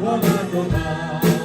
원하도다. 하나님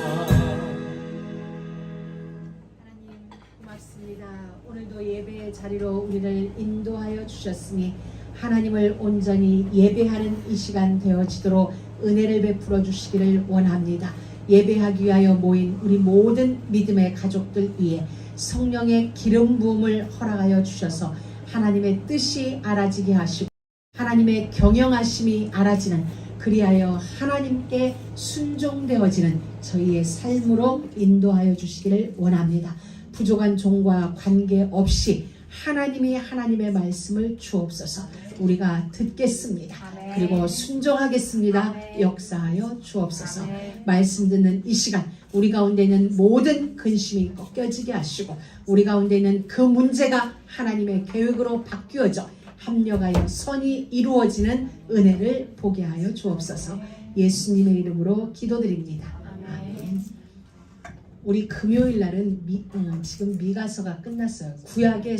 고맙습니다. 오늘도 예배의 자리로 우리를 인도하여 주셨으니 하나님을 온전히 예배하는 이 시간 되어지도록 은혜를 베풀어 주시기를 원합니다. 예배하기 위하여 모인 우리 모든 믿음의 가족들 위에 성령의 기름 부음을 허락하여 주셔서 하나님의 뜻이 알아지게 하시고 하나님의 경영하심이 알아지는, 그리하여 하나님께 순종되어지는 저희의 삶으로 인도하여 주시기를 원합니다. 부족한 종과 관계없이 하나님이 하나님의 말씀을 주옵소서. 우리가 듣겠습니다. 아멘. 그리고 순종하겠습니다. 아멘. 역사하여 주옵소서. 아멘. 말씀 듣는 이 시간 우리 가운데 있는 모든 근심이 꺾여지게 하시고 우리 가운데 있는 그 문제가 하나님의 계획으로 바뀌어져 합력하여 선이 이루어지는 은혜를 보게 하여 주옵소서. 예수님의 이름으로 기도드립니다. 아멘. 우리 금요일 날은 지금 미가서가 끝났어요. 구약의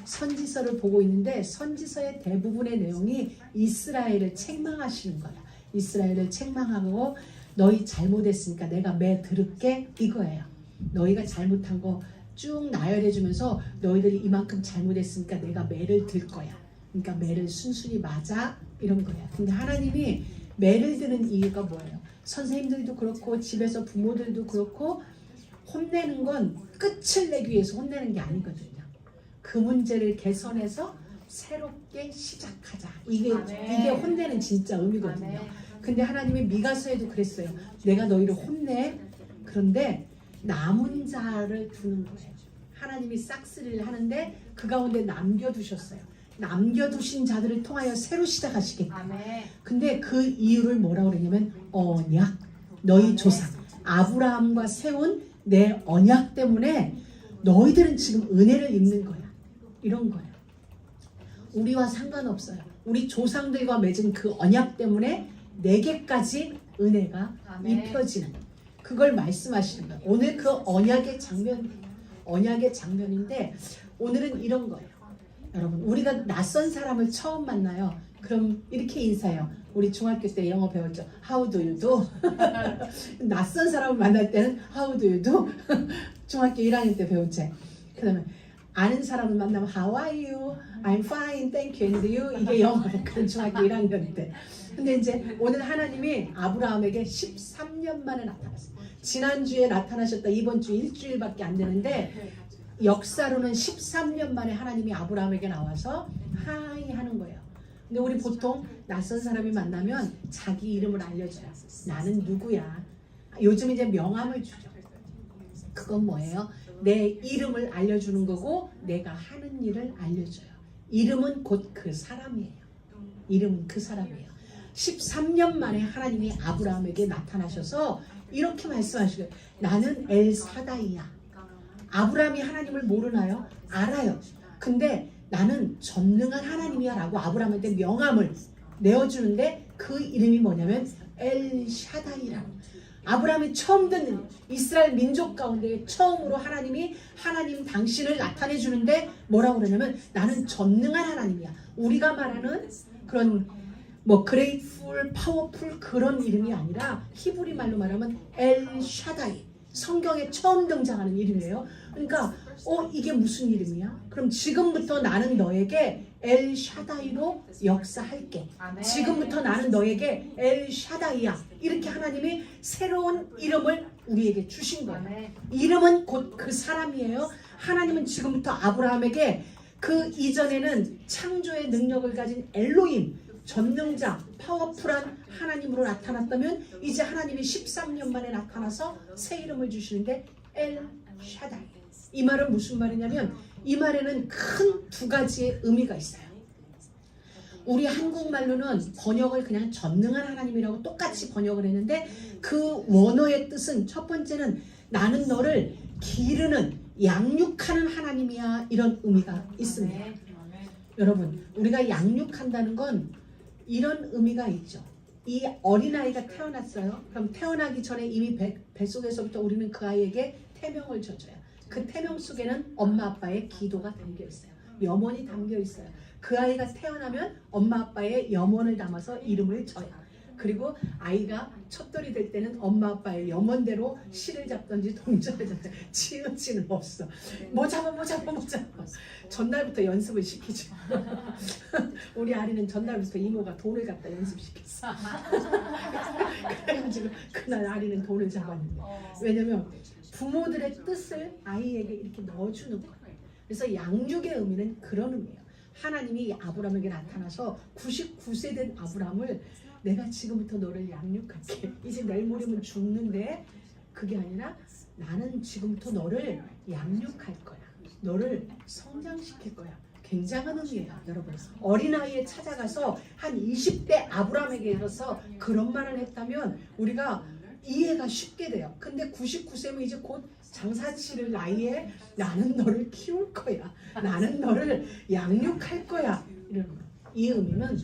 선지서를 보고 있는데 선지서의 대부분의 내용이 이스라엘을 책망하시는 거야. 이스라엘을 책망하고 너희 잘못했으니까 내가 매 들을게 이거예요. 너희가 잘못한 거 쭉 나열해 주면서 너희들이 이만큼 잘못했으니까 내가 매를 들 거야. 그러니까 매를 순순히 맞아 이런 거야. 근데 하나님이 매를 드는 이유가 뭐예요? 선생님들도 그렇고 집에서 부모들도 그렇고 혼내는 건 끝을 내기 위해서 혼내는 게 아니거든요. 그 문제를 개선해서 새롭게 시작하자. 이게 혼내는 진짜 의미거든요. 아멘. 근데 하나님이 미가서에도 그랬어요. 내가 너희를 혼내. 그런데 남은 자를 두는 거예요. 하나님이 싹쓸이를 하는데 그 가운데 남겨두셨어요. 남겨두신 자들을 통하여 새로 시작하시겠다. 아멘. 근데 그 이유를 뭐라고 그러냐면 언약. 너희 조상 아브라함과 세운 내 언약 때문에 너희들은 지금 은혜를 입는 거야. 이런 거야. 우리와 상관없어요. 우리 조상들과 맺은 그 언약 때문에 내게까지 은혜가 아멘. 입혀지는, 그걸 말씀하시는 거예요. 오늘 그 언약의 장면인데 오늘은 이런 거예요. 여러분, 우리가 낯선 사람을 처음 만나요. 그럼 이렇게 인사해요. 우리 중학교 때 영어 배웠죠. How do you do? 낯선 사람을 만날 때는 How do you do? 중학교 1학년 때 배웠지. 그 다음에 아는 사람을 만나면 How are you? I'm fine, thank you, and you? 이게 영어였거든, 중학교 1학년 때. 근데 이제 오늘 하나님이 아브라함에게 13년 만에 나타났어요. 지난주에 나타나셨다. 이번 주 일주일밖에 안 되는데 역사로는 13년 만에 하나님이 아브라함에게 나와서 하이 하는 거예요. 근데 우리 보통 낯선 사람이 만나면 자기 이름을 알려줘요. 나는 누구야. 요즘 이제 명함을 주죠. 그건 뭐예요? 내 이름을 알려주는 거고 내가 하는 일을 알려줘요. 이름은 곧 그 사람이에요. 이름은 그 사람이에요. 13년 만에 하나님이 아브라함에게 나타나셔서 이렇게 말씀하시고요. 나는 엘사다이야. 아브라함이 하나님을 모르나요? 알아요. 근데 나는 전능한 하나님이야 라고 아브라함한테 명함을 내어주는데 그 이름이 뭐냐면 엘샤다이라고. 아브라함이 처음 듣는 이스라엘 민족 가운데 처음으로 하나님 당신을 나타내 주는데 뭐라고 그러냐면 나는 전능한 하나님이야. 우리가 말하는 그런 grateful, powerful 그런 이름이 아니라 히브리 말로 말하면 엘샤다이. 성경에 처음 등장하는 이름이에요. 그러니까 이게 무슨 이름이야? 그럼 지금부터 나는 너에게 엘샤다이로 역사할게. 아멘. 지금부터 나는 너에게 엘샤다이야. 이렇게 하나님이 새로운 이름을 우리에게 주신 거예요. 아멘. 이름은 곧 그 사람이에요. 하나님은 지금부터 아브라함에게 그 이전에는 창조의 능력을 가진 엘로힘, 전능자, 파워풀한 하나님으로 나타났다면 이제 하나님이 13년 만에 나타나서 새 이름을 주시는데 엘샤다이. 이 말은 무슨 말이냐면 이 말에는 큰 두 가지의 의미가 있어요. 우리 한국말로는 번역을 그냥 전능한 하나님이라고 똑같이 번역을 했는데 그 원어의 뜻은 첫 번째는 나는 너를 기르는 양육하는 하나님이야, 이런 의미가 있습니다. 여러분, 우리가 양육한다는 건 이런 의미가 있죠. 이 어린아이가 태어났어요. 그럼 태어나기 전에 이미 뱃속에서부터 우리는 그 아이에게 태명을 줘줘요. 그 태명 속에는 엄마 아빠의 기도가 담겨 있어요. 염원이 담겨 있어요. 그 아이가 태어나면 엄마 아빠의 염원을 담아서 이름을 줘요. 그리고 아이가 첫돌이 될 때는 엄마 아빠의 염원대로 실을 잡던지 동전을 잡던지 치우치는 없어. 뭐 잡아. 전날부터 연습을 시키죠. 우리 아리는 전날부터 이모가 돈을 갖다 연습시켰어. 그래가지고 그날 아리는 돈을 잡았는데, 왜냐면 부모들의 뜻을 아이에게 이렇게 넣어주는 거예요. 그래서 양육의 의미는 그런 의미예요. 하나님이 아브라함에게 나타나서 99세 된 아브라함을 내가 지금부터 너를 양육할게. 이제 내일 모레면 죽는데, 그게 아니라 나는 지금부터 너를 양육할 거야. 너를 성장시킬 거야. 굉장한 의미예요, 여러분. 어린아이에 찾아가서 한 20대 아브라함에게 이르러서 그런 말을 했다면 우리가 이해가 쉽게 돼요. 근데 99세면 이제 곧 장사 치를 나이에 나는 너를 키울 거야. 나는 너를 양육할 거야. 이런 거. 이 의미는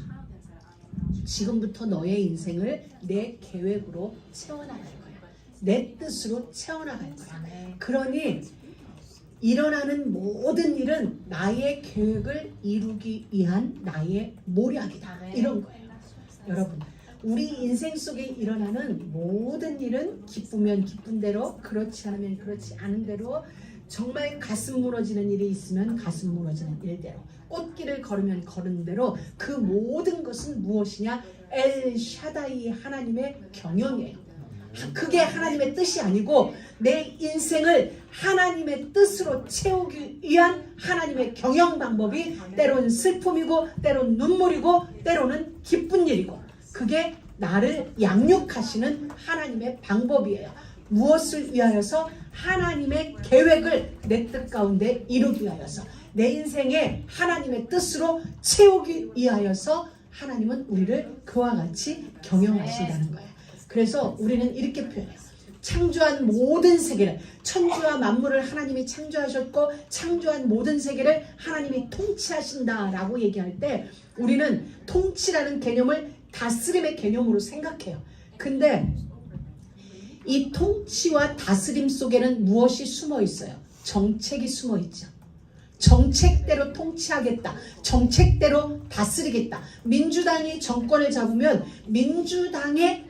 지금부터 너의 인생을 내 계획으로 채워나갈 거야. 내 뜻으로 채워나갈 거야. 그러니 일어나는 모든 일은 나의 계획을 이루기 위한 나의 모략이다. 이런 거예요. 여러분, 우리 인생 속에 일어나는 모든 일은 기쁘면 기쁜 대로, 그렇지 않으면 그렇지 않은 대로, 정말 가슴 무너지는 일이 있으면 가슴 무너지는 일대로, 꽃길을 걸으면 걸은 대로, 그 모든 것은 무엇이냐? 엘 샤다이 하나님의 경영이에요. 그게 하나님의 뜻이 아니고 내 인생을 하나님의 뜻으로 채우기 위한 하나님의 경영 방법이 때론 슬픔이고 때론 눈물이고 때로는 기쁜 일이고, 그게 나를 양육하시는 하나님의 방법이에요. 무엇을 위하여서? 하나님의 계획을 내 뜻 가운데 이루기 위하여서, 내 인생에 하나님의 뜻으로 채우기 위하여서 하나님은 우리를 그와 같이 경영하신다는 거예요. 그래서 우리는 이렇게 표현해요. 창조한 모든 세계를, 천지와 만물을 하나님이 창조하셨고 창조한 모든 세계를 하나님이 통치하신다라고 얘기할 때 우리는 통치라는 개념을 다스림의 개념으로 생각해요. 근데 이 통치와 다스림 속에는 무엇이 숨어 있어요? 정책이 숨어 있죠. 정책대로 통치하겠다. 정책대로 다스리겠다. 민주당이 정권을 잡으면 민주당의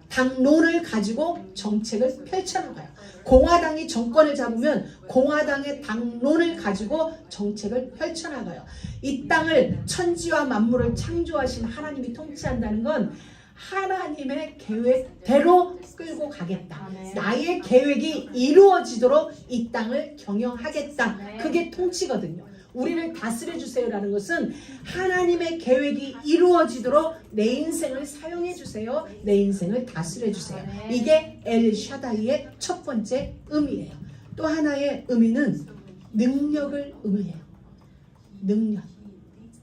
당론을 가지고 정책을 펼쳐나가요. 공화당이 정권을 잡으면 공화당의 당론을 가지고 정책을 펼쳐나가요. 이 땅을, 천지와 만물을 창조하신 하나님이 통치한다는 건 하나님의 계획대로 끌고 가겠다. 나의 계획이 이루어지도록 이 땅을 경영하겠다. 그게 통치거든요. 우리를 다스려 주세요라는 것은 하나님의 계획이 이루어지도록 내 인생을 사용해 주세요. 내 인생을 다스려 주세요. 이게 엘 샤다이의 첫 번째 의미예요. 또 하나의 의미는 능력을 의미해요.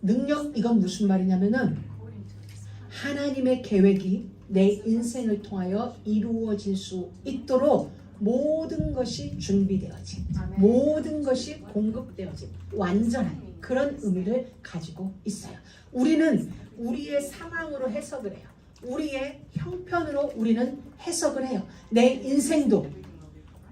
능력, 이건 무슨 말이냐면은 하나님의 계획이 내 인생을 통하여 이루어질 수 있도록 모든 것이 준비되어진, 모든 것이 공급되어진 완전한 그런 의미를 가지고 있어요. 우리는 우리의 상황으로 해석을 해요. 우리의 형편으로 우리는 해석을 해요. 내 인생도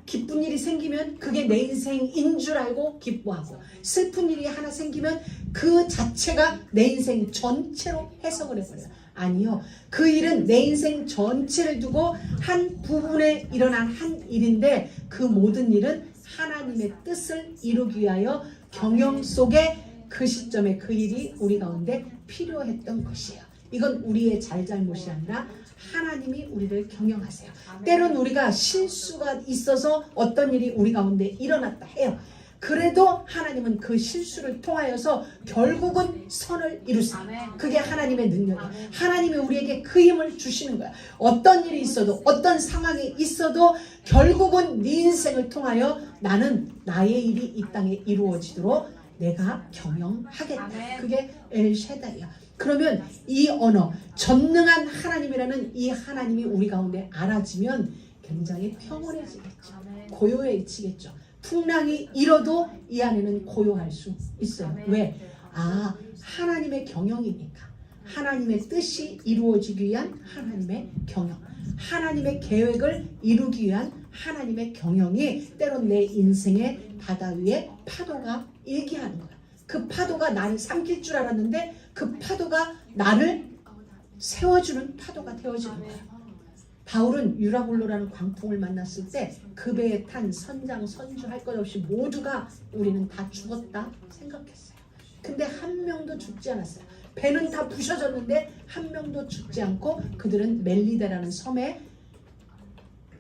기쁜 일이 생기면 그게 내 인생인 줄 알고 기뻐하고, 슬픈 일이 하나 생기면 그 자체가 내 인생 전체로 해석을 해버려요. 아니요. 그 일은 내 인생 전체를 두고 한 부분에 일어난 한 일인데, 그 모든 일은 하나님의 뜻을 이루기 위하여 경영 속에 그 시점에 그 일이 우리 가운데 필요했던 것이에요. 이건 우리의 잘잘못이 아니라 하나님이 우리를 경영하세요. 때론 우리가 실수가 있어서 어떤 일이 우리 가운데 일어났다 해요. 그래도 하나님은 그 실수를 통하여서 결국은 선을 이루세요. 그게 하나님의 능력이에요. 하나님이 우리에게 그 힘을 주시는 거야. 어떤 일이 있어도, 어떤 상황이 있어도 결국은 네 인생을 통하여 나는 나의 일이 이 땅에 이루어지도록 내가 경영하겠다. 그게 엘 샤다이야. 그러면 이 언어, 전능한 하나님이라는 이 하나님이 우리 가운데 알아지면 굉장히 평온해지겠죠. 고요해지겠죠. 풍랑이 일어도 이 안에는 고요할 수 있어요. 왜? 하나님의 경영이니까. 하나님의 뜻이 이루어지기 위한 하나님의 경영, 하나님의 계획을 이루기 위한 하나님의 경영이 때론 내 인생의 바다 위에 파도가 일기하는 거야. 그 파도가 나를 삼킬 줄 알았는데 그 파도가 나를 세워주는 파도가 되어지는 거예요. 바울은 유라굴로라는 광풍을 만났을 때 그 배에 탄 선장, 선주 할 것 없이 모두가 우리는 다 죽었다 생각했어요. 근데 한 명도 죽지 않았어요. 배는 다 부셔졌는데 한 명도 죽지 않고 그들은 멜리데라는 섬에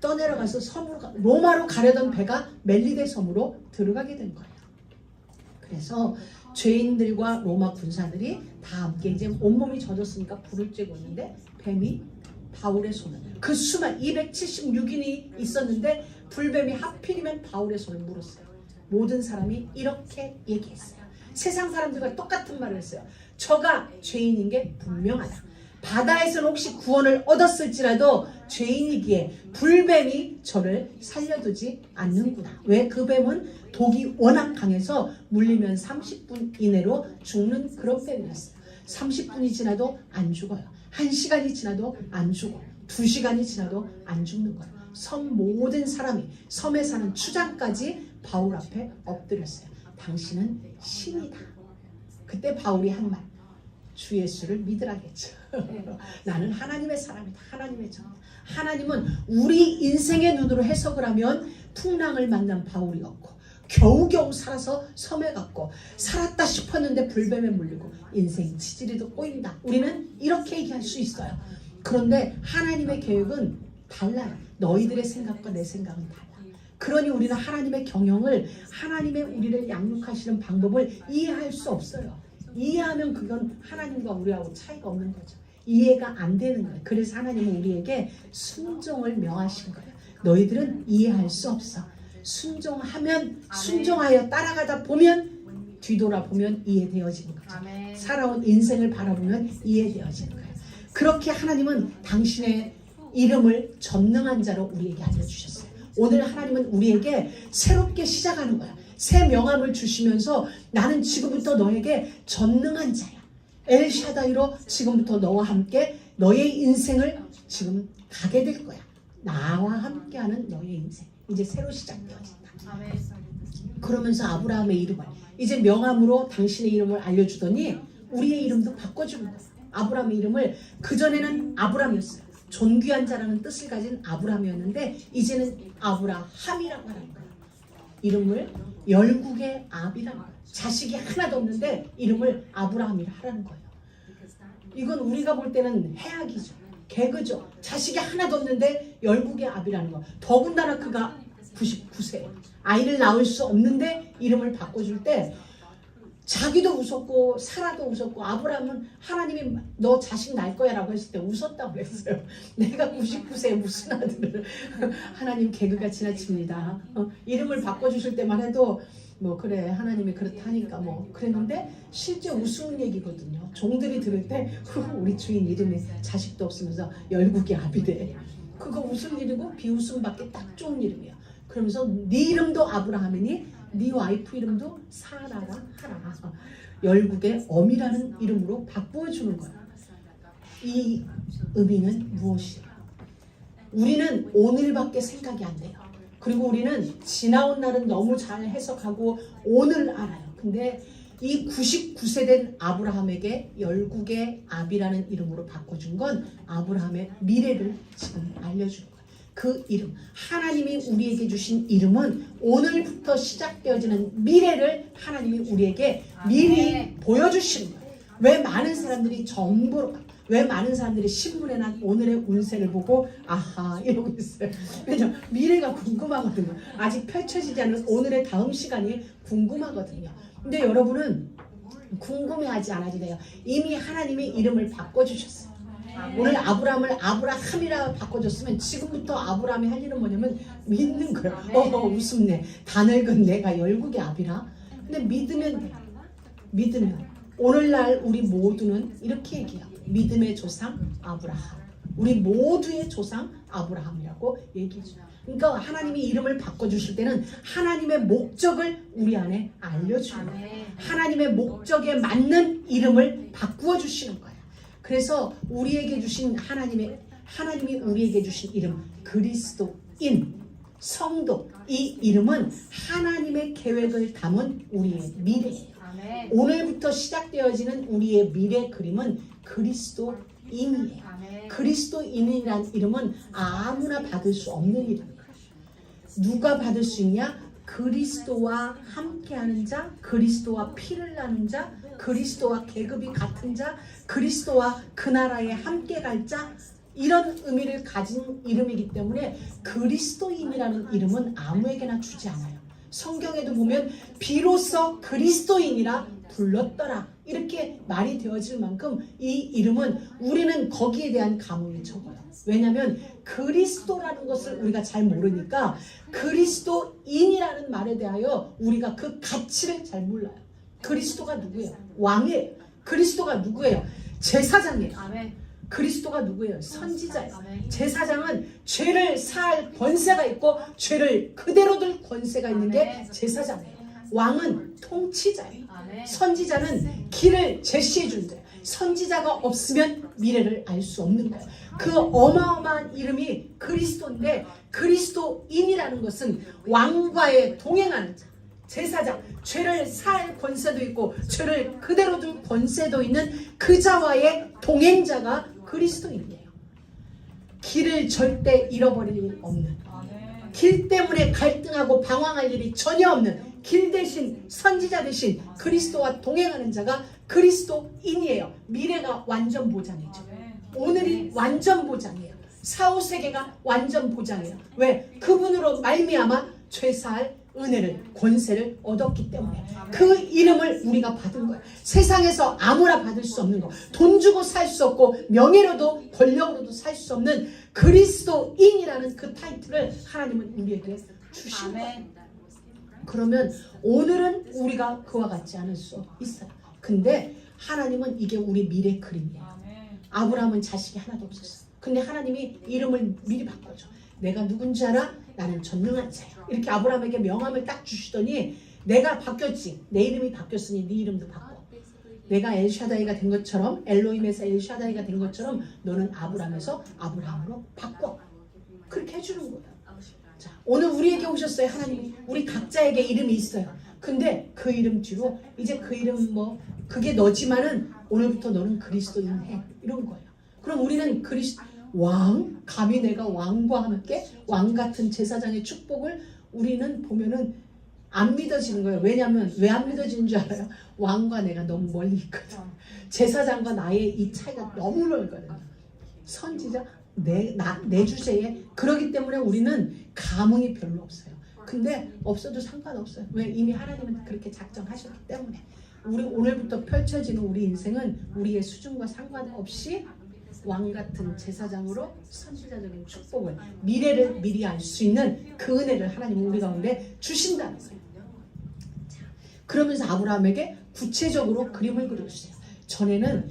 떠내려가서 섬으로 로마로 가려던 배가 멜리데 섬으로 들어가게 된 거예요. 그래서 죄인들과 로마 군사들이 다 함께 이제 온몸이 젖었으니까 불을 쬐고 있는데 뱀이 바울의 손을 그 수만 276인이 있었는데 불뱀이 하필이면 바울의 손을 물었어요. 모든 사람이 이렇게 얘기했어요. 세상 사람들과 똑같은 말을 했어요. 저가 죄인인 게 분명하다. 바다에서는 혹시 구원을 얻었을지라도 죄인이기에 불뱀이 저를 살려두지 않는구나. 왜? 그 뱀은 독이 워낙 강해서 물리면 30분 이내로 죽는 그런 뱀이었어요. 30분이 지나도 안 죽어요. 1시간이 지나도 안 죽어요. 2시간이 지나도 안 죽는 거예요. 섬 모든 사람이 섬에 사는 추장까지 바울 앞에 엎드렸어요. 당신은 신이다. 그때 바울이 한 말, 주 예수를 믿으라겠죠. 나는 하나님의 사람이다. 하나님의 종. 하나님은 우리 인생의 눈으로 해석을 하면 풍랑을 만난 바울이었고 겨우겨우 살아서 섬에 갔고 살았다 싶었는데 불뱀에 물리고 인생 지지리도 꼬인다. 우리는 이렇게 얘기할 수 있어요. 그런데 하나님의 계획은 달라요. 너희들의 생각과 내 생각은 달라. 그러니 우리는 하나님의 경영을 하나님의 우리를 양육하시는 방법을 이해할 수 없어요. 이해하면 그건 하나님과 우리하고 차이가 없는 거죠. 이해가 안 되는 거예요. 그래서 하나님은 우리에게 순종을 명하신 거예요. 너희들은 이해할 수 없어. 순종하면 순종하여 따라가다 보면 뒤돌아보면 이해되어지는 거죠. 살아온 인생을 바라보면 이해되어지는 거예요. 그렇게 하나님은 당신의 이름을 전능한 자로 우리에게 알려주셨어요. 오늘 하나님은 우리에게 새롭게 시작하는 거야. 새 명함을 주시면서 나는 지금부터 너에게 전능한 자야. 엘샤다이로 지금부터 너와 함께 너의 인생을 지금 가게 될 거야. 나와 함께하는 너의 인생. 이제 새로 시작되어진다. 그러면서 아브라함의 이름을 이제 명함으로 당신의 이름을 알려주더니 우리의 이름도 바꿔주는 거야. 아브라함의 이름을 그전에는 아브람이었어요. 존귀한 자라는 뜻을 가진 아브람이었는데 이제는 아브라함이라고 하는 거예요. 이름을 열국의 아비라는 거예요. 자식이 하나도 없는데 이름을 아브라함이라 하라는 거예요. 이건 우리가 볼 때는 해악이죠. 개그죠. 자식이 하나도 없는데 열국의 아비라는 거. 더군다나 그가 99세 아이를 낳을 수 없는데 이름을 바꿔줄 때 자기도 웃었고 사라도 웃었고 아브라함은 하나님이 너 자식 낳을 거야 라고 했을 때 웃었다고 그랬어요. 내가 99세에 무슨 아들을 하나님 개그가 지나칩니다. 이름을 바꿔주실 때만 해도 뭐 그래 하나님이 그렇다니까 뭐 그랬는데 실제 웃은 얘기거든요. 종들이 들을 때 우리 주인 이름에 자식도 없으면서 열국의 아비래. 그거 웃을 일이고 비웃음밖에 딱 좋은 이름이야. 그러면서 네 이름도 아브라함이니 네 와이프 이름도 사라라 하라. 열국의 어미라는 이름으로 바꾸어주는 거야. 이 의미는 무엇이에요? 우리는 오늘밖에 생각이 안 돼요. 그리고 우리는 지나온 날은 너무 잘 해석하고 오늘 알아요. 근데 이 99세 된 아브라함에게 열국의 아비라는 이름으로 바꿔준 건 아브라함의 미래를 지금 알려주는 거예요. 그 이름, 하나님이 우리에게 주신 이름은 오늘부터 시작되어지는 미래를 하나님이 우리에게 미리 보여주시는 거예요. 왜 많은 사람들이 정보로 왜 많은 사람들이 신문에 난 오늘의 운세를 보고 아하 이러고 있어요. 왜냐면 미래가 궁금하거든요. 아직 펼쳐지지 않은 오늘의 다음 시간이 궁금하거든요. 근데 여러분은 궁금해하지 않아도 돼요. 이미 하나님이 이름을 바꿔주셨어요. 오늘 아브라함을 아브라함이라 바꿔줬으면 지금부터 아브라함이 할 일은 뭐냐면 믿는 거예요. 웃음네. 다 늙은 내가 열국의 아비라. 근데 믿으면 오늘날 우리 모두는 이렇게 얘기해요. 믿음의 조상 아브라함. 우리 모두의 조상 아브라함이라고 얘기해줘요. 그러니까 하나님이 이름을 바꿔주실 때는 하나님의 목적을 우리 안에 알려주는 거예요. 하나님의 목적에 맞는 이름을 바꾸어 주시는 거예요. 그래서 우리에게 주신 하나님이 우리에게 주신 이름 그리스도인 성도 이 이름은 하나님의 계획을 담은 우리의 미래예요. 오늘부터 시작되어지는 우리의 미래 그림은 그리스도인이에요. 그리스도인이에요. 그리스도인이란 이름은 아무나 받을 수 없는 이름이에요. 누가 받을 수 있냐? 그리스도와 함께하는 자, 그리스도와 피를 나눈 자, 그리스도와 계급이 같은 자, 그리스도와 그 나라에 함께 갈 자, 이런 의미를 가진 이름이기 때문에 그리스도인이라는 이름은 아무에게나 주지 않아요. 성경에도 보면 비로소 그리스도인이라 불렀더라 이렇게 말이 되어질 만큼 이 이름은 우리는 거기에 대한 감흥이 적어요. 왜냐하면 그리스도라는 것을 우리가 잘 모르니까 그리스도인이라는 말에 대하여 우리가 그 가치를 잘 몰라요. 그리스도가 누구예요? 왕이에요. 그리스도가 누구예요? 제사장이에요. 그리스도가 누구예요? 선지자예요. 제사장은 죄를 사할 권세가 있고 죄를 그대로 둘 권세가 있는 게 제사장이에요. 왕은 통치자예요. 선지자는 길을 제시해 주는 거예요. 선지자가 없으면 미래를 알 수 없는 거예요. 그 어마어마한 이름이 그리스도인데 그리스도인이라는 것은 왕과의 동행하는 자, 제사장, 죄를 사할 권세도 있고 죄를 그대로 둘 권세도 있는 그 자와의 동행자가 그리스도인이에요. 길을 절대 잃어버릴 일 없는, 길 때문에 갈등하고 방황할 일이 전혀 없는 길 대신 선지자 대신 그리스도와 동행하는 자가 그리스도인이에요. 미래가 완전 보장이죠. 오늘이 완전 보장이에요. 사후세계가 완전 보장이에요. 왜? 그분으로 말미암아 죄사할 은혜를, 권세를 얻었기 때문에 그 이름을 우리가 받은 거예요. 세상에서 아무나 받을 수 없는 거, 돈 주고 살 수 없고 명예로도 권력으로도 살 수 없는 그리스도인이라는 그 타이틀을 하나님은 우리에게 주신 거예요. 그러면 오늘은 우리가 그와 같지 않을 수 있어요. 근데 하나님은 이게 우리 미래 그림이에요. 아브라함은 자식이 하나도 없었어요. 근데 하나님이 이름을 미리 바꿔줘. 내가 누군지 알아? 나는 전능한 자야. 이렇게 아브라함에게 명함을 딱 주시더니 내가 바뀌었지. 내 이름이 바뀌었으니 네 이름도 바꿔. 내가 엘샤다이가 된 것처럼, 엘로힘에서 엘샤다이가 된 것처럼 너는 아브라함에서 아브라함으로 바꿔. 그렇게 해주는 거예요. 자, 오늘 우리에게 오셨어요. 하나님이. 우리 각자에게 이름이 있어요. 근데 그 이름 뒤로 이제 그 이름 뭐 그게 너지만은 오늘부터 너는 그리스도인 해. 이런 거예요. 그럼 우리는 왕, 감히 내가 왕과 함께 왕 같은 제사장의 축복을 우리는 보면은 안 믿어지는 거예요. 왜냐하면 왜 안 믿어지는 줄 알아요? 왕과 내가 너무 멀리 있거든. 제사장과 나의 이 차이가 너무 멀거든요. 선지자 내 주제에. 그러기 때문에 우리는 감흥이 별로 없어요. 근데 없어도 상관없어요. 왜? 이미 하나님은 그렇게 작정하셨기 때문에. 우리 오늘부터 펼쳐지는 우리 인생은 우리의 수준과 상관없이 왕 같은 제사장으로 선지자적인 축복을, 미래를 미리 알 수 있는 그 은혜를 하나님은 우리 가운데 주신다는 거예요. 그러면서 아브라함에게 구체적으로 그림을 그려주세요. 전에는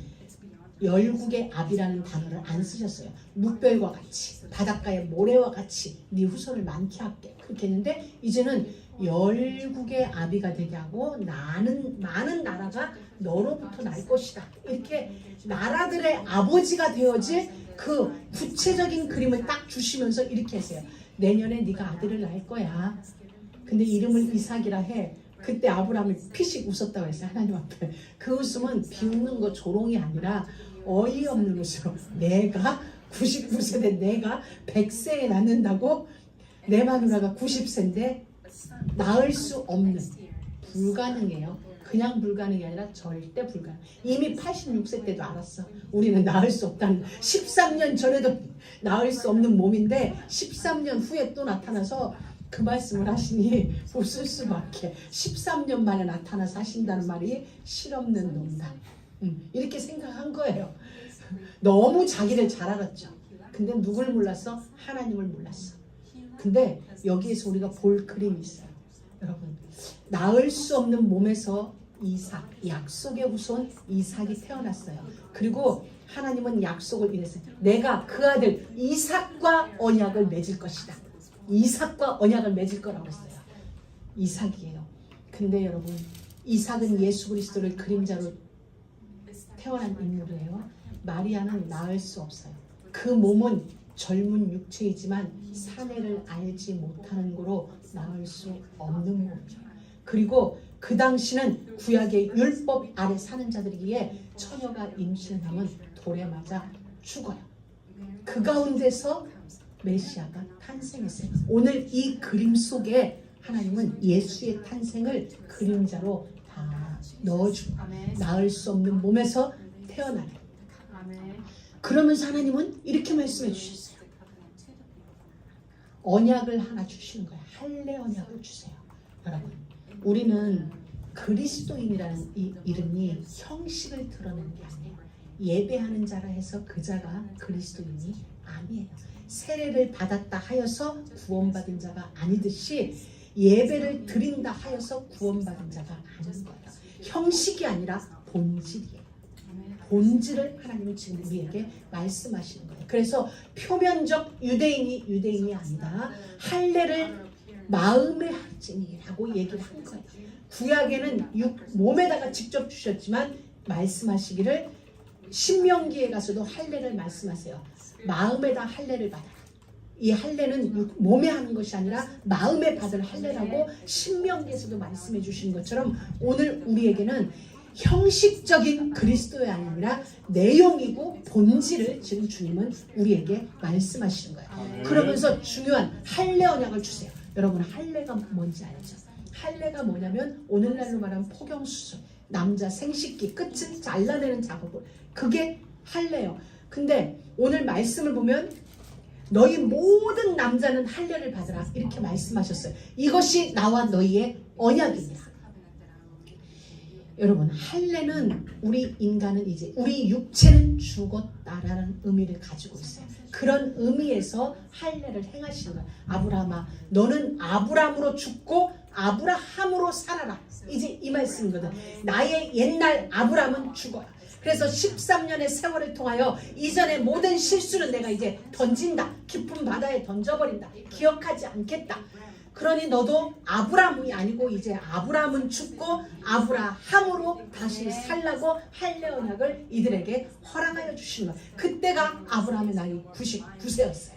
열국의 압이라는 단어를 안 쓰셨어요. 묵별과 같이, 바닷가의 모래와 같이 네 후손을 많게 할게. 그렇게 했는데 이제는 열국의 아비가 되게 하고 많은 나라가 너로부터 날 것이다. 이렇게 나라들의 아버지가 되어질 그 구체적인 그림을 딱 주시면서 이렇게 했어요. 내년에 네가 아들을 낳을 거야. 근데 이름을 이삭이라 해. 그때 아브라함이 피식 웃었다고 했어요. 하나님 앞에. 그 웃음은 비웃는 거 조롱이 아니라 어이없는 웃음. 내가 99세 된 내가 100세에 낳는다고? 내 마누라가 90세인데 낳을 수 없는, 불가능해요. 그냥 불가능이 아니라 절대 불가능. 이미 86세 때도 알았어. 우리는 낳을 수 없다는. 13년 전에도 낳을 수 없는 몸인데 13년 후에 또 나타나서 그 말씀을 하시니 웃을 수밖에. 13년 만에 나타나서 하신다는 말이 실없는 농담. 이렇게 생각한 거예요. 너무 자기를 잘 알았죠. 근데 누굴 몰랐어? 하나님을 몰랐어. 근데 여기에서 우리가 볼 그림이 있어요. 여러분, 낳을 수 없는 몸에서 이삭, 약속의 후손 이삭이 태어났어요. 그리고 하나님은 약속을 이랬어요. 내가 그 아들 이삭과 언약을 맺을 것이다. 이삭과 언약을 맺을 거라고 했어요. 이삭이에요. 근데 여러분, 이삭은 예수 그리스도를 그림자로 태어난 인물이에요. 마리아는 낳을 수 없어요. 그 몸은 젊은 육체이지만 사내를 알지 못하는 거로 낳을 수 없는 몸이죠. 그리고 그 당시는 구약의 율법 아래 사는 자들이기에 처녀가 임신하면 돌에 맞아 죽어요. 그 가운데서 메시아가 탄생했어요. 오늘 이 그림 속에 하나님은 예수의 탄생을 그림자로 다 넣어주고 나을 수 없는 몸에서 태어나게. 그러면서 하나님은 이렇게 말씀해 주셨어요. 언약을 하나 주시는 거예요. 할례 언약을 주세요. 여러분, 우리는 그리스도인이라는 이 이름이 형식을 드러내는 게 아니에요. 예배하는 자라 해서 그 자가 그리스도인이 아니에요. 세례를 받았다 하여서 구원받은 자가 아니듯이 예배를 드린다 하여서 구원받은 자가 아닌 거예요. 형식이 아니라 본질이에요. 본질을 하나님은 지금 우리에게 말씀하시는 거예요. 그래서 표면적 유대인이 아니다. 할례를 마음의 할지니라고 얘기를 한 거예요. 구약에는 몸에다가 직접 주셨지만 말씀하시기를 신명기에 가서도 할례를 말씀하세요. 마음에다 할례를 받아라. 이 할례는 몸에 하는 것이 아니라 마음에 받을 할례라고 신명기에서도 말씀해 주신 것처럼 오늘 우리에게는 형식적인 그리스도의 아니라 내용이고 본질을 지금 주님은 우리에게 말씀하시는 거예요. 그러면서 중요한 할례 언약을 주세요. 여러분, 할례가 뭔지 알죠? 할례가 뭐냐면 오늘날로 말하면 포경수술, 남자 생식기 끝을 잘라내는 작업을, 그게 할례예요. 근데 오늘 말씀을 보면 너희 모든 남자는 할례를 받으라 이렇게 말씀하셨어요. 이것이 나와 너희의 언약입니다. 여러분, 할례는 우리 인간은 이제 우리 육체는 죽었다라는 의미를 가지고 있어요. 그런 의미에서 할례를 행하시는 거예요. 아브라함아, 너는 아브라함으로 죽고 아브라함으로 살아라. 이제 이 말씀이거든. 나의 옛날 아브라함은 죽어요. 그래서 13년의 세월을 통하여 이전의 모든 실수는 내가 이제 던진다. 깊은 바다에 던져버린다. 기억하지 않겠다. 그러니 너도 아브라함이 아니고 이제 아브라함은 죽고 아브라함으로 다시 살라고 할례 언약을 이들에게 허락하여 주시는 거예요. 그때가 아브라함의 나이 99세였어요.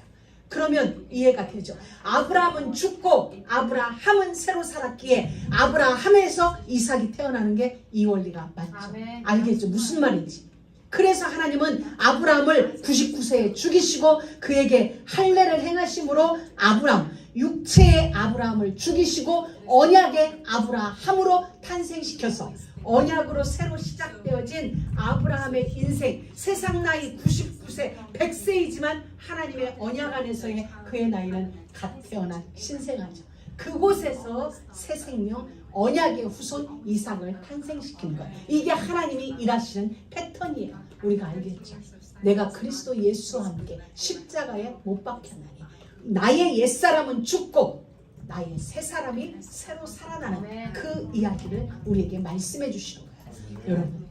그러면 이해가 되죠. 아브라함은 죽고 아브라함은 새로 살았기에 아브라함에서 이삭이 태어나는 게 이 원리가 맞죠. 알겠죠? 무슨 말인지. 그래서 하나님은 아브라함을 99세에 죽이시고 그에게 할례를 행하심으로 아브라함, 육체의 아브라함을 죽이시고 언약의 아브라함으로 탄생시켜서 언약으로 새로 시작되어진 아브라함의 인생, 세상 나이 99세, 100세이지만 하나님의 언약 안에서의 그의 나이는 갓 태어난 신생아죠. 그곳에서 새 생명, 언약의 후손 이삭을 탄생시킨 거예요. 이게 하나님이 일하시는 패턴이에요. 우리가 알겠죠? 내가 그리스도 예수와 함께 십자가에 못 박혔나니 나의 옛사람은 죽고 나의 새 사람이 새로 살아나는 그 이야기를 우리에게 말씀해 주시는 거예요. 여러분,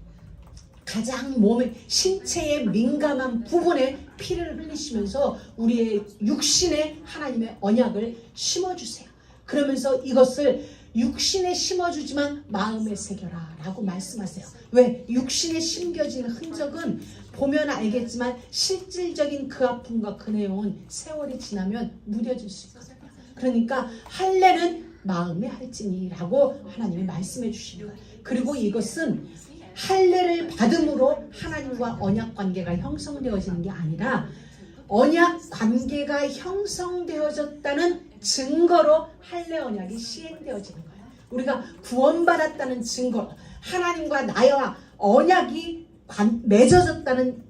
가장 몸의 신체의 민감한 부분에 피를 흘리시면서 우리의 육신에 하나님의 언약을 심어주세요. 그러면서 이것을 육신에 심어주지만 마음에 새겨라 라고 말씀하세요. 왜? 육신에 심겨진 흔적은 보면 알겠지만 실질적인 그 아픔과 그 내용은 세월이 지나면 무뎌질 수 있거든요. 그러니까 할례는 마음에 할지니라고 하나님이 말씀해 주시는 거예요. 그리고 이것은 할례를 받음으로 하나님과 언약 관계가 형성되어지는 게 아니라 언약 관계가 형성되어졌다는 증거로 할례 언약이 시행되어지는 거예요. 우리가 구원받았다는 증거, 하나님과 나와 언약이 맺어졌다는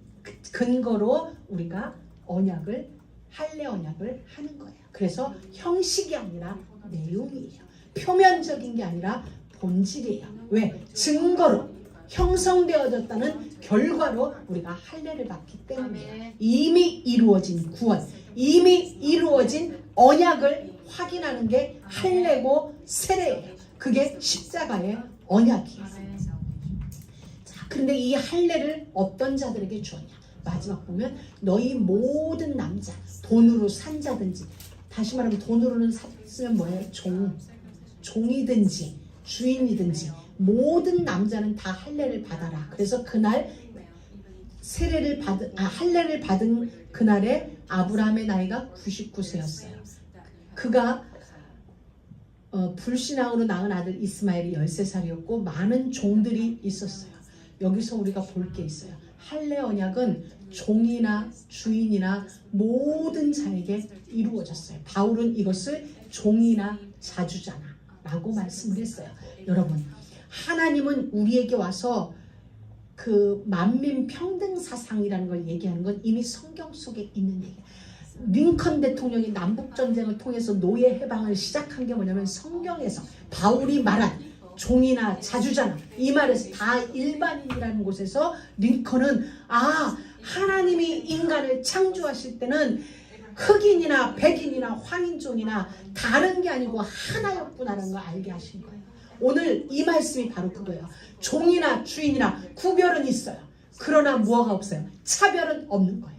근거로 우리가 언약을, 할례 언약을 하는 거예요. 그래서 형식이 아니라 내용이에요. 표면적인 게 아니라 본질이에요. 왜? 증거로 형성되어졌다는 결과로 우리가 할례를 받기 때문이에요. 이미 이루어진 구원, 이미 이루어진 언약을 확인하는 게 할례고 세례예요. 그게 십자가의 언약이에요. 자, 그런데 이 할례를 어떤 자들에게 주었냐? 마지막 보면 너희 모든 남자, 돈으로 산 자든지, 다시 말하면 돈으로는 샀으면 뭐예요? 종이든지 주인이든지 모든 남자는 다 할례를 받아라. 그래서 그날 할례를 받은 그날에 아브라함의 나이가 99세였어요. 그가 불신앙으로 낳은 아들 이스마엘이 13살이었고 많은 종들이 있었어요. 여기서 우리가 볼 게 있어요. 할례 언약은 종이나 주인이나 모든 자에게 이루어졌어요. 바울은 이것을 종이나 자주자나 라고 말씀을 했어요. 여러분, 하나님은 우리에게 와서 그 만민 평등 사상이라는 걸 얘기하는 건 이미 성경 속에 있는 얘기예요. 링컨 대통령이 남북전쟁을 통해서 노예 해방을 시작한 게 뭐냐면 성경에서 바울이 말한 종이나 자주자나 이 말에서 다 일반인이라는 곳에서 링컨은 하나님이 인간을 창조하실 때는 흑인이나 백인이나 황인종이나 다른 게 아니고 하나였구나라는 걸 알게 하신 거예요. 오늘 이 말씀이 바로 그거예요. 종이나 주인이나 구별은 있어요. 그러나 무엇가 없어요. 차별은 없는 거예요.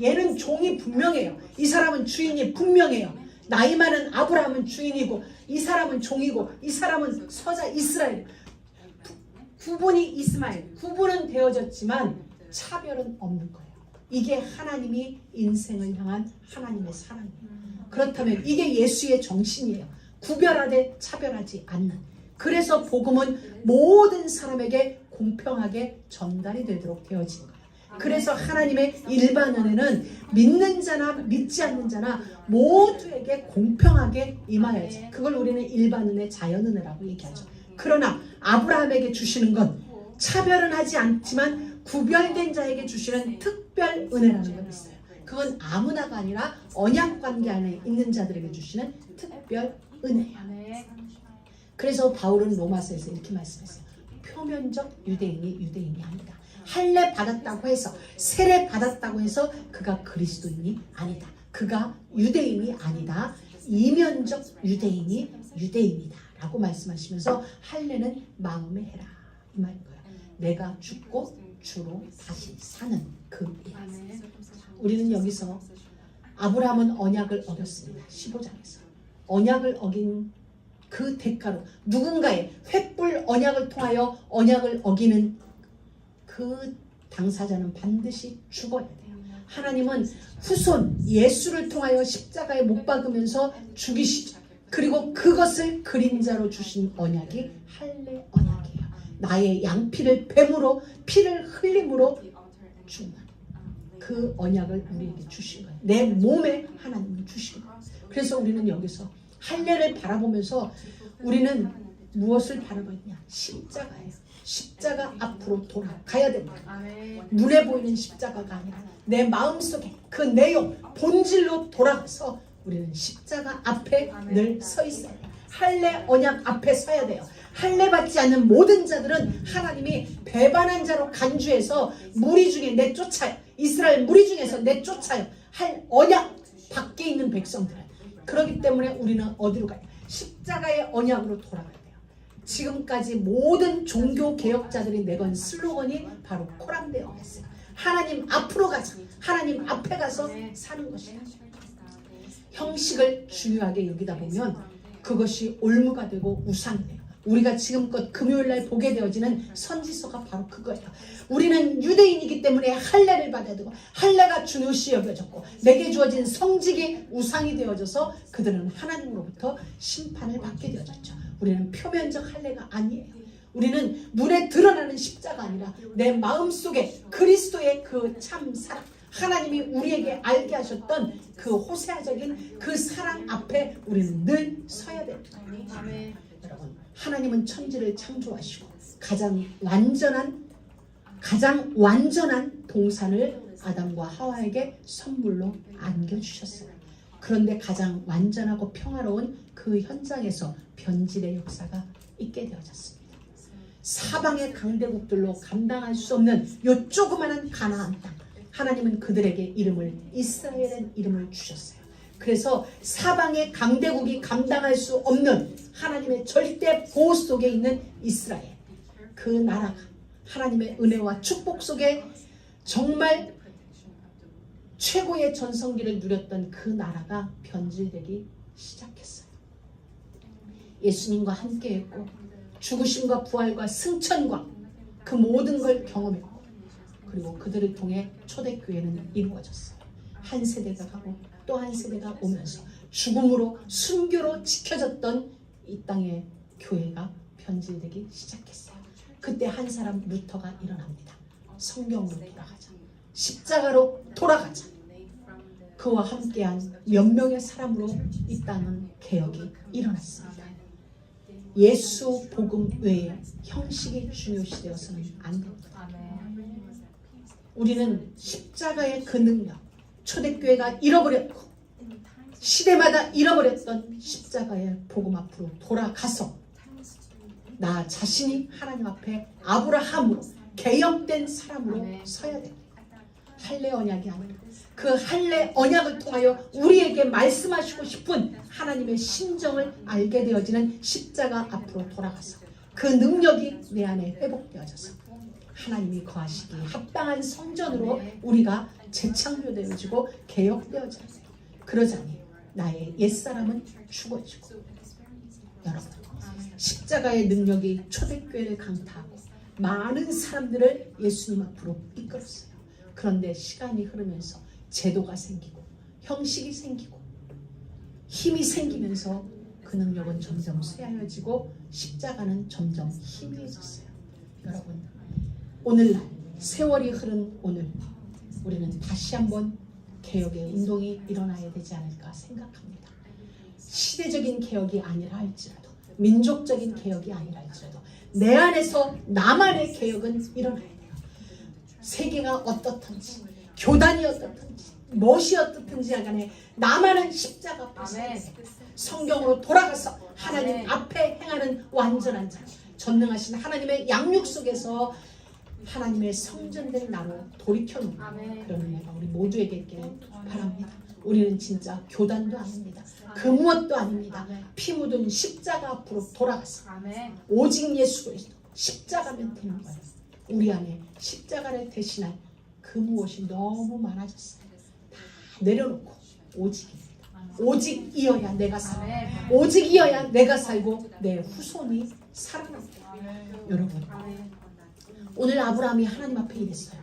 얘는 종이 분명해요. 이 사람은 주인이 분명해요. 나이 많은 아브라함은 주인이고 이 사람은 종이고 이 사람은 서자 이스라엘. 구분이 이스마엘. 구분은 되어졌지만 차별은 없는 거예요. 이게 하나님이 인생을 향한 하나님의 사랑이에요. 그렇다면 이게 예수의 정신이에요. 구별하되 차별하지 않는. 그래서 복음은 모든 사람에게 공평하게 전달이 되도록 되어진 거예요. 그래서 하나님의 일반 은혜는 믿는 자나 믿지 않는 자나 모두에게 공평하게 임하여야지. 그걸 우리는 일반 은혜, 자연 은혜라고 얘기하죠. 그러나 아브라함에게 주시는 건 차별은 하지 않지만 구별된 자에게 주시는 특별 은혜라는 건 있어요. 그건 아무나가 아니라 언약 관계 안에 있는 자들에게 주시는 특별 은혜예요. 그래서 바울은 로마서에서 이렇게 말씀했어요. 표면적 유대인이 유대인이 아니다. 할례 받았다고 해서 세례 받았다고 해서 그가 그리스도인이 아니다. 그가 유대인이 아니다. 이면적 유대인이 유대인이다 라고 말씀하시면서 할례는 마음에 해라 이 말인 거예요. 내가 죽고 주로 다시 사는 그 일. 우리는 여기서 아브라함은 언약을 어겼습니다. 15장에서 언약을 어긴 그 대가로 누군가의 횃불 언약을 통하여 언약을 어기는 그 당사자는 반드시 죽어야 돼요. 하나님은 후손 예수를 통하여 십자가에 못 박으면서 죽이시죠. 그리고 그것을 그림자로 주신 언약이 할례 언약이에요. 나의 양피를 뱀으로 피를 흘림으로 죽는 그 언약을 우리에게 주신 거예요. 내 몸에 하나님은 주신 거예요. 그래서 우리는 여기서 할례를 바라보면서 우리는 무엇을 바라보느냐? 십자가예요. 십자가 앞으로 돌아가야 됩니다. 눈에 보이는 십자가가 아니라 내 마음속에 그 내용 본질로 돌아가서 우리는 십자가 앞에 늘 서 있어야 돼요. 할례 언약 앞에 서야 돼요. 할례 받지 않는 모든 자들은 하나님이 배반한 자로 간주해서 무리 중에 내쫓아요. 이스라엘 무리 중에서 내쫓아요. 할 언약 밖에 있는 백성들은. 그렇기 때문에 우리는 어디로 가요? 십자가의 언약으로 돌아가야 돼요. 지금까지 모든 종교 개혁자들이 내건 슬로건이 바로 코랑데오였어요. 하나님 앞으로 가자. 하나님 앞에 가서 사는 것이다. 형식을 중요하게 여기다 보면 그것이 올무가 되고 우상이 돼요. 우리가 지금껏 금요일날 보게 되어지는 선지서가 바로 그거예요. 우리는 유대인이기 때문에 할례를 받아야 되고 할례가 중요시 여겨졌고 내게 주어진 성직이 우상이 되어져서 그들은 하나님으로부터 심판을 받게 되어졌죠. 우리는 표면적 할례가 아니에요. 우리는 눈에 드러나는 십자가 아니라 내 마음속에 그리스도의 그 참 사랑, 하나님이 우리에게 알게 하셨던 그 호세아적인 그 사랑 앞에 우리는 늘 서야 됩니다. 여러분, 하나님은 천지를 창조하시고 가장 완전한 동산을 아담과 하와에게 선물로 안겨주셨어요. 그런데 가장 완전하고 평화로운 그 현장에서 변질의 역사가 있게 되어졌습니다. 사방의 강대국들로 감당할 수 없는 요 조그마한 가나안 땅, 하나님은 그들에게 이스라엘의 이름을 주셨어요. 그래서 사방의 강대국이 감당할 수 없는 하나님의 절대 보호 속에 있는 이스라엘, 그 나라가 하나님의 은혜와 축복 속에 정말 최고의 전성기를 누렸던 그 나라가 변질되기 시작했어요. 예수님과 함께했고 죽으심과 부활과 승천과 그 모든 걸 경험했고 그리고 그들을 통해 초대교회는 이루어졌어요. 한 세대가 가고 또 한 세대가 오면서 죽음으로 순교로 지켜졌던 이 땅의 교회가 변질되기 시작했어요. 그때 한 사람 루터가 일어납니다. 성경으로 돌아가자. 십자가로 돌아가자. 그와 함께한 몇 명의 사람으로 이 땅은 개혁이 일어났습니다. 예수 복음 외에 형식이 중요시 되어서는 안 됩니다. 우리는 십자가의 그 능력, 초대교회가 잃어버렸고 시대마다 잃어버렸던 십자가의 복음 앞으로 돌아가서 나 자신이 하나님 앞에 아브라함으로 개혁된 사람으로 서야 됩니다. 할례 언약이 아니라 그 할례 언약을 통하여 우리에게 말씀하시고 싶은 하나님의 심정을 알게 되어지는 십자가 앞으로 돌아가서 그 능력이 내 안에 회복되어져서 하나님이 거하시기에 합당한 성전으로 우리가 재창조되어지고 개혁되어져야 돼요. 그러자니 나의 옛사람은 죽어지고 여러분 십자가의 능력이 초대교회를 강타하고 많은 사람들을 예수님 앞으로 이끌었어요. 그런데 시간이 흐르면서 제도가 생기고 형식이 생기고 힘이 생기면서 그 능력은 점점 쇠하여지고 십자가는 점점 희미해졌어요. 여러분 오늘날 세월이 흐른 오늘 우리는 다시 한번 개혁의 운동이 일어나야 되지 않을까 생각합니다. 시대적인 개혁이 아니라 할지라도 민족적인 개혁이 아니라 할지라도 내 안에서 나만의 개혁은 일어나야 돼요. 세계가 어떻든지 교단이 어떻든지 무엇이 어떻든지 간에 나만은 십자가 앞에 성경으로 돌아가서 하나님 앞에 행하는 완전한 자 전능하신 하나님의 양육 속에서 하나님의 성전된 나로 돌이켜놓는 그런 은혜가 우리 모두에게 있기를 바랍니다. 우리는 진짜 교단도 아닙니다. 그 무엇도 아닙니다. 피 묻은 십자가 앞으로 돌아가서 오직 예수 그리스도 십자가면 되는 거예요. 우리 안에 십자가를 대신할 그 무엇이 너무 많아졌어요. 다 내려놓고 오직입니다. 오직 이어야 내가 살고 오직 이어야 내가 살고 내 후손이 살아납니다. 여러분 오늘 아브라함이 하나님 앞에 이랬어요.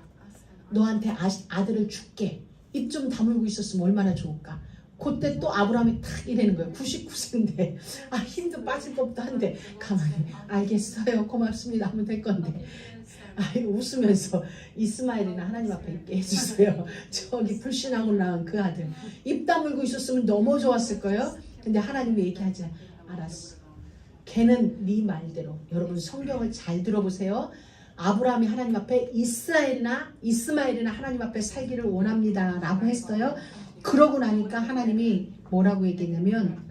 너한테 아들을 줄게. 입 좀 다물고 있었으면 얼마나 좋을까. 그때 또 아브라함이 탁 이래는 거예요. 99세인데 힘도 빠질 법도 한데 가만히 알겠어요 고맙습니다 하면 될 건데 웃으면서 이스마엘이나 하나님 앞에 있게 해주세요. 저기 불신하고 낳은 그 아들 입 다물고 있었으면 너무 좋았을 거예요. 근데 하나님이 얘기하지 알았어. 걔는 네 말대로. 여러분 성경을 잘 들어보세요. 아브라함이 하나님 앞에 이스마엘이나 하나님 앞에 살기를 원합니다 라고 했어요. 그러고 나니까 하나님이 뭐라고 얘기했냐면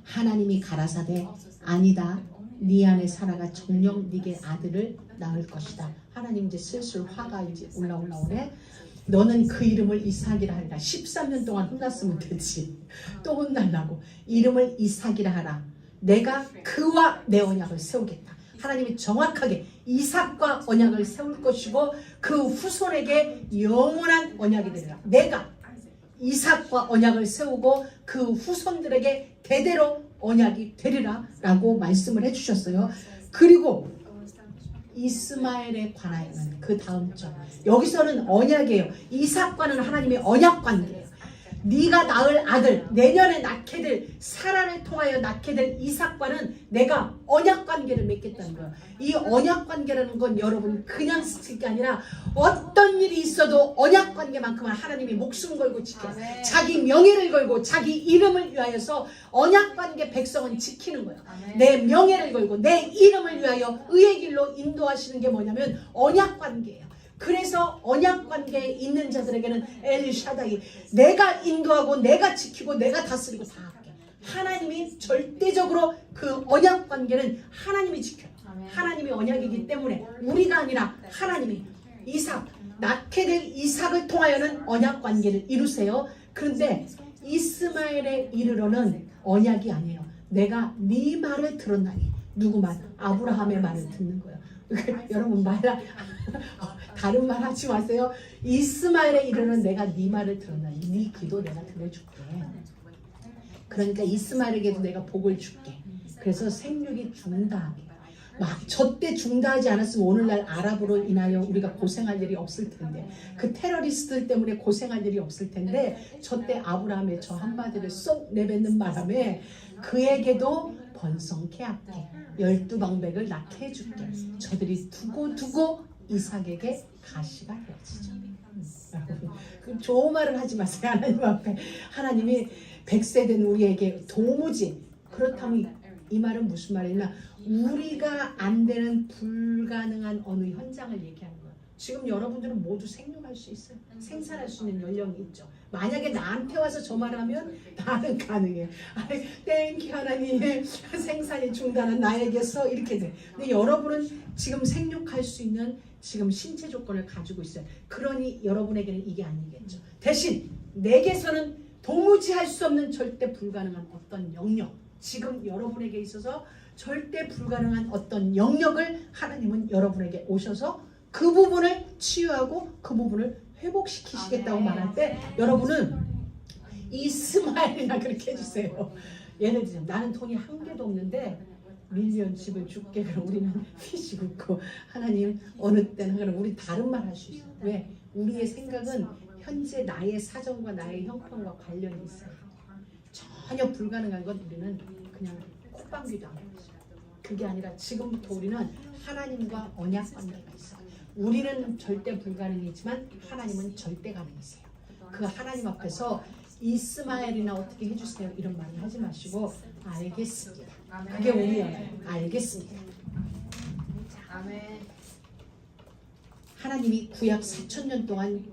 하나님이 가라사대 아니다 네 안에 사라가 정녕 네게 아들을 낳을 것이다. 하나님 이제 슬슬 화가 이제 올라오네. 너는 그 이름을 이삭이라 하리라. 13년 동안 혼났으면 되지. 또 혼날라고. 이름을 이삭이라 하라. 내가 그와 내 언약을 세우겠다. 하나님이 정확하게 이삭과 언약을 세울 것이고 그 후손에게 영원한 언약이 되리라. 내가 이삭과 언약을 세우고 그 후손들에게 대대로 언약이 되리라 라고 말씀을 해주셨어요. 그리고 이스마엘에 관하여는 그 다음 절 여기서는 언약이에요. 이삭과는 하나님의 언약 관계예요. 네가 낳을 아들 내년에 낳게 될 사라를 통하여 낳게 될 이삭과는 내가 언약 관계를 맺겠다는 거예요. 이 언약 관계라는 건 여러분 그냥 스칠 게 아니라 어떤 일이 있어도 언약 관계만큼은 하나님이 목숨 걸고 지켜요. 자기 명예를 걸고 자기 이름을 위하여서 언약 관계 백성은 지키는 거예요. 내 명예를 걸고 내 이름을 위하여 의의 길로 인도하시는 게 뭐냐면 언약 관계예요. 그래서 언약 관계에 있는 자들에게는 엘샤다이 내가 인도하고 내가 지키고 내가 다스리고 다 할게. 하나님이 절대적으로 그 언약 관계는 하나님이 지켜요. 하나님이 언약이기 때문에 우리가 아니라 하나님이 이삭 낳게 될 이삭을 통하여는 언약 관계를 이루세요. 그런데 이스마엘에 이르러는 언약이 아니에요. 내가 네 말을 들었나니. 누구 말? 아브라함의 말을 듣는 거예요. 여러분 다른 말 하지 마세요. 이스마엘에 이르는 내가 네 말을 들었나니 네 기도 내가 들어줄게. 그러니까 이스마엘에게도 내가 복을 줄게. 그래서 생육이 중다하게 막 저때 중다하지 않았으면 오늘날 아랍으로 인하여 우리가 고생할 일이 없을 텐데 그 테러리스트들 때문에 고생할 일이 없을 텐데 저때 아브라함의 저 한마디를 쏙 내뱉는 바람에 그에게도 번성케 할게 12방백을 낳게 해줄게. 저들이 두고 이삭에게 가시가 되어지죠. 그 좋은 말을 하지 마세요. 하나님 앞에. 하나님이 100세 된 우리에게 도무지, 그렇다면 이 말은 무슨 말이냐, 우리가 안 되는 불가능한 어느 현장을 얘기하는 거예요. 지금 여러분들은 모두 생육할 수 있어요. 생산할 수 있는 연령이 있죠. 만약에 나한테 와서 저 말하면 나는 가능해요. 아니, 땡큐 하나님, 생산이 중단한 나에게서 이렇게 돼. 근데 여러분은 지금 생육할 수 있는 지금 신체 조건을 가지고 있어요. 그러니 여러분에게는 이게 아니겠죠. 대신 내게서는 도무지 할 수 없는 절대 불가능한 어떤 영역, 지금 여러분에게 있어서 절대 불가능한 어떤 영역을 하나님은 여러분에게 오셔서 그 부분을 치유하고 그 부분을 회복시키시겠다고 말할 때 여러분은 이 스마일이나 그렇게 해주세요. 예를 들면 나는 돈이 한 개도 없는데 밀리언 집을 줄게. 그럼 우리는 휘식 웃고 하나님 어느 때나 그럼 우리 다른 말 할 수 있어요. 왜? 우리의 생각은 현재 나의 사정과 나의 형편과 관련이 있어요. 전혀 불가능한 건 우리는 그냥 콧방귀도 안 하고 있어요. 그게 아니라 지금부터 우리는 하나님과 언약 관계가 있어요. 우리는 절대 불가능이지만 하나님은 절대 가능이세요. 그 하나님 앞에서 이스마엘이나 어떻게 해주세요 이런 말을 하지 마시고 알겠습니다. 그게 우리예요. 알겠습니다. 하나님이 구약 4,000년 동안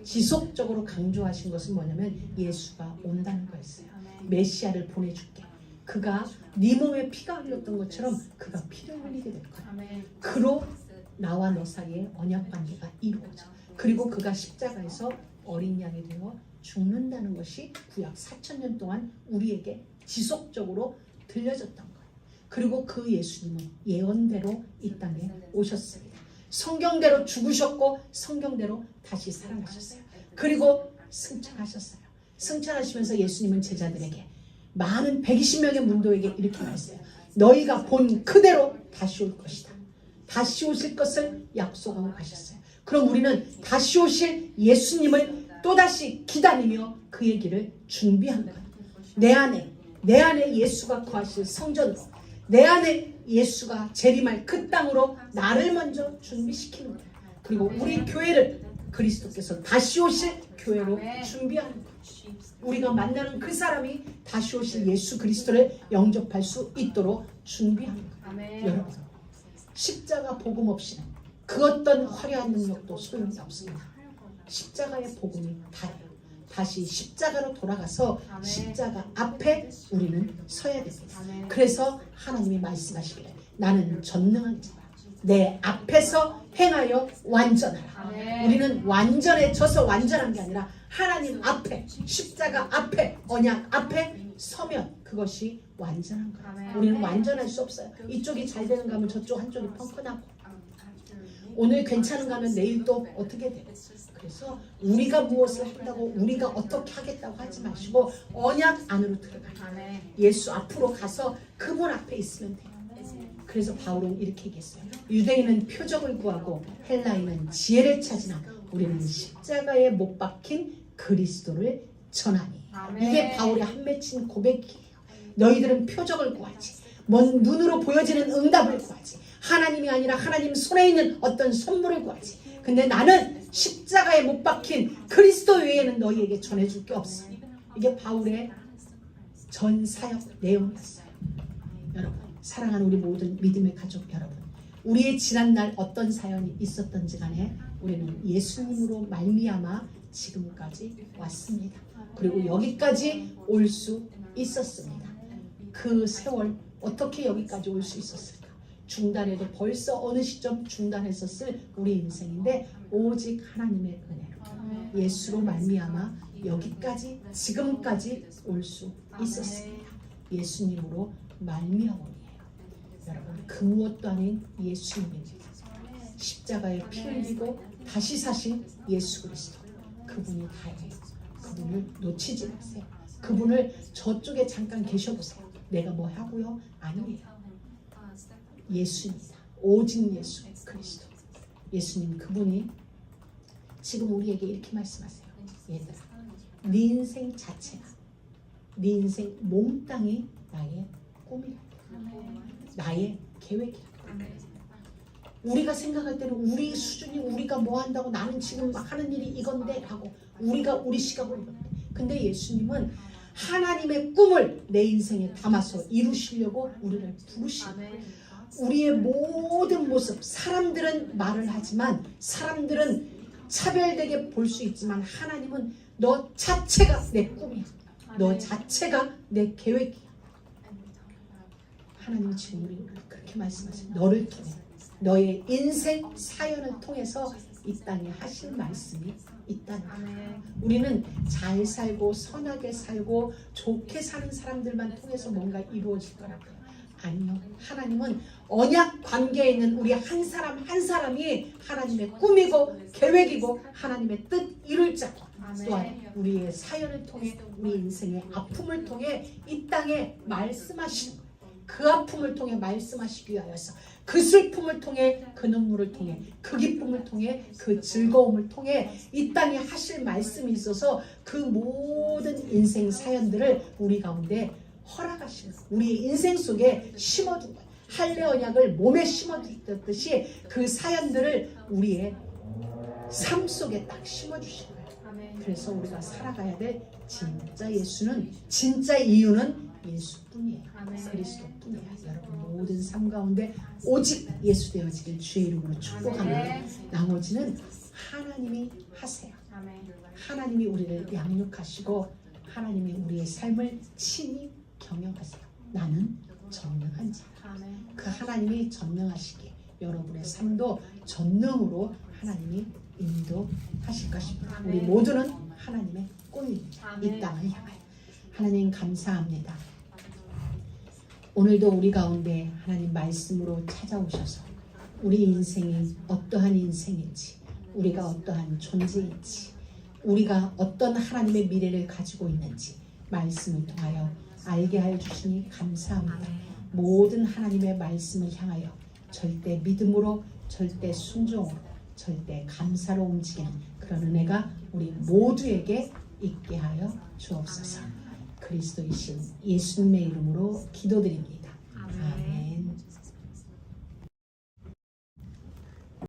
지속적으로 강조하신 것은 뭐냐면 예수가 온다는 거였어요. 메시아를 보내줄게. 그가 네 몸에 피가 흘렸던 것처럼 그가 피를 흘리게 될 거야. 그로 나와 너 사이에 언약 관계가 이루어져. 그리고 그가 십자가에서 어린 양이 되어 죽는다는 것이 구약 4,000년 동안 우리에게 지속적으로 들려졌던 거예요. 그리고 그 예수님은 예언대로 이 땅에 오셨습니다. 성경대로 죽으셨고 성경대로 다시 살아나셨어요. 그리고 승천하셨어요. 승천하시면서 예수님은 제자들에게 많은 120명의 문도에게 이렇게 말했어요. 너희가 본 그대로 다시 올 것이다. 다시 오실 것을 약속하고 가셨어요. 그럼 우리는 다시 오실 예수님을 또다시 기다리며 그의 길을 준비한 거예요. 내 안에 예수가 거하실 성전으로, 내 안에 예수가 재림할 그 땅으로 나를 먼저 준비시키는 거예요. 그리고 우리 교회를 그리스도께서 다시 오실 교회로 준비하는 거예요. 우리가 만나는 그 사람이 다시 오실 예수 그리스도를 영접할 수 있도록 준비하는 거예요. 여러분, 십자가 복음 없이는 그 어떤 화려한 능력도 소용이 없습니다. 십자가의 복음이 다예요. 다시 십자가로 돌아가서 십자가 앞에 우리는 서야 됩니다. 그래서 하나님이 말씀하시기를 나는 전능한 자라. 내 앞에서 행하여 완전하라. 우리는 완전해져서 완전한 게 아니라 하나님 앞에, 십자가 앞에, 언약 앞에 서면 그것이 완전한 거예요. 우리는 완전할 수 없어요. 이쪽이 잘 되는가 하면 저쪽 한쪽이 펑크나고, 오늘 괜찮은가 하면 내일 또 어떻게 돼요. 그래서 우리가 무엇을 한다고 우리가 어떻게 하겠다고 하지 마시고 언약 안으로 들어가요. 예수 앞으로 가서 그분 앞에 있으면 돼요. 그래서 바울은 이렇게 얘기했어요. 유대인은 표적을 구하고 헬라인은 지혜를 찾으나 우리는 십자가에 못 박힌 그리스도를 전하니. 이게 바울의 한 맺힌 고백이에요. 너희들은 표적을 구하지, 먼 눈으로 보여지는 응답을 구하지, 하나님이 아니라 하나님 손에 있는 어떤 선물을 구하지. 근데 나는 십자가에 못 박힌 그리스도 외에는 너희에게 전해줄 게 없어. 이게 바울의 전 사역 내용이었어요. 여러분, 사랑하는 우리 모든 믿음의 가족 여러분, 우리의 지난날 어떤 사연이 있었던지 간에 우리는 예수님으로 말미암아 지금까지 왔습니다. 그리고 여기까지 올 수 있었습니다. 그 세월 어떻게 여기까지 올 수 있었을까? 중단해도 벌써 어느 시점 중단했었을 우리 인생인데 오직 하나님의 은혜로 예수로 말미암아 여기까지 지금까지 올 수 있었습니다. 예수님으로 말미암음이에요. 여러분, 그 무엇도 아닌 예수님입니다. 십자가에 피 흘리고 다시 사신 예수 그리스도, 그분이 다예요. 그분을 놓치지 마세요. 그분을 저쪽에 잠깐 계셔보세요. 내가 뭐 하고요? 아니에요. 예수입니다. 오직 예수 그리스도. 예수님 그분이 지금 우리에게 이렇게 말씀하세요. 얘들아, 네 인생 자체가, 네 인생 몽땅이 나의 꿈이란다. 나의 계획이란다. 우리가 생각할 때는 우리 수준이 우리가 뭐 한다고 나는 지금 하는 일이 이건데 하고 우리가 우리 시각으로 볼 때. 근데 예수님은 하나님의 꿈을 내 인생에 담아서 이루시려고 우리를 부르시고 우리의 모든 모습 사람들은 말을 하지만 사람들은 차별되게 볼 수 있지만 하나님은 너 자체가 내 꿈이야. 너 자체가 내 계획이야. 하나님은 지금 우리를 그렇게 말씀하세요. 너를 통해 너의 인생 사연을 통해서 이 땅에 하실 말씀이 있다는 거예요. 우리는 잘 살고 선하게 살고 좋게 사는 사람들만 통해서 뭔가 이루어질 거라고요. 아니요. 하나님은 언약 관계에 있는 우리 한 사람 한 사람이 하나님의 꿈이고 계획이고 하나님의 뜻 이룰 자고 또한 우리의 사연을 통해 우리 인생의 아픔을 통해 이 땅에 말씀하시는 거예요. 그 아픔을 통해 말씀하시기 위하여서 그 슬픔을 통해 그 눈물을 통해 그 기쁨을 통해 그 즐거움을 통해 이 땅에 하실 말씀이 있어서 그 모든 인생 사연들을 우리 가운데 허락하시는 거예요. 우리 인생 속에 심어둔 거예요. 할례 언약을 몸에 심어두듯이 그 사연들을 우리의 삶 속에 딱 심어주신 거예요. 그래서 우리가 살아가야 될 진짜 예수는 진짜 이유는 예수뿐이에요. 그리스도뿐이에요. 여러분 모든 삶 가운데 오직 예수 되어지길 주의 이름으로 축복합니다. 나머지는 하나님이 하세요. 하나님이 우리를 양육하시고 하나님이 우리의 삶을 친히 경영하세요. 나는 전능한 자. 그 하나님이 전능하시기에 여러분의 삶도 전능으로 하나님이 인도하실 것입니다. 우리 모두는 하나님의 꿈입니다. 이 땅을 향하여. 하나님 감사합니다. 오늘도 우리 가운데 하나님 말씀으로 찾아오셔서 우리 인생이 어떠한 인생인지 우리가 어떠한 존재인지 우리가 어떤 하나님의 미래를 가지고 있는지 말씀을 통하여 알게 하여 주시니 감사합니다. 모든 하나님의 말씀을 향하여 절대 믿음으로 절대 순종으로 절대 감사로 움직이는 그런 은혜가 우리 모두에게 있게 하여 주옵소서. 그리스도이신 예수님의 이름으로 기도드립니다.